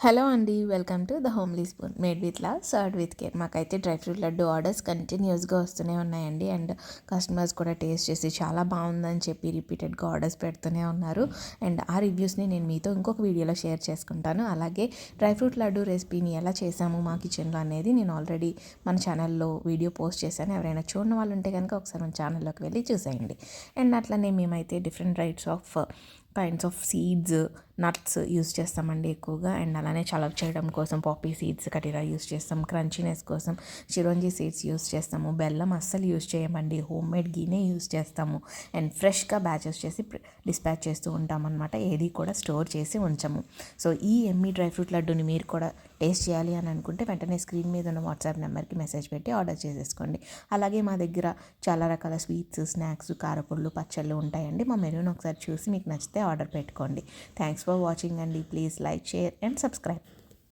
Hello అండి, welcome to the homely spoon made with love served with care. మాకైతే dry fruit laddu orders కంటిన్యూస్గా వస్తూనే ఉన్నాయండి. అండ్ కస్టమర్స్ కూడా టేస్ట్ చేసి చాలా బాగుందని చెప్పి రిపీటెడ్గా ఆర్డర్స్ పెడుతూనే ఉన్నారు. అండ్ ఆ రివ్యూస్ని నేను మీతో ఇంకొక వీడియోలో షేర్ చేసుకుంటాను. అలాగే డ్రై ఫ్రూట్ లడ్డు రెసిపీని ఎలా చేసాము మా కిచెన్లో అనేది నేను ఆల్రెడీ మన ఛానల్లో వీడియో పోస్ట్ చేశాను. ఎవరైనా చూడని వాళ్ళు ఉంటే కనుక ఒకసారి మన ఛానల్లోకి వెళ్ళి చూసేయండి. అండ్ అట్లనే మేమైతే different kinds of seeds, nuts use చేస్తామండి ఎక్కువగా. అండ్ అలానే చలవ చేయడం కోసం పాపీ సీడ్స్ కటిరా యూస్ చేస్తాం. క్రంచీనెస్ కోసం చిరోంజీ సీడ్స్ యూస్ చేస్తాము. బెల్లం అస్సలు యూస్ చేయమండి, హోమ్ మేడ్ గీనే యూస్ చేస్తాము. అండ్ ఫ్రెష్గా బ్యాచెస్ చేసి డిస్పాచ్ చేస్తూ ఉంటామన్నమాట. ఏది కూడా స్టోర్ చేసి ఉంచము. సో ఈ ఎమ్మీ డ్రై ఫ్రూట్ లడ్డూని మీరు కూడా టేస్ట్ చేయాలి అని అనుకుంటే వెంటనే స్క్రీన్ మీద ఉన్న వాట్సాప్ నెంబర్కి మెసేజ్ పెట్టి ఆర్డర్ చేసేసుకోండి. అలాగే మా దగ్గర చాలా రకాల స్వీట్స్, స్నాక్స్, కారపొళ్ళు, పచ్చళ్ళు ఉంటాయండి. మా మెనూని ఒకసారి చూసి మీకు నచ్చితే ఆర్డర్ పెట్టుకోండి. థ్యాంక్స్ ఫర్ వాచింగ్ అండి. Please like, share and subscribe.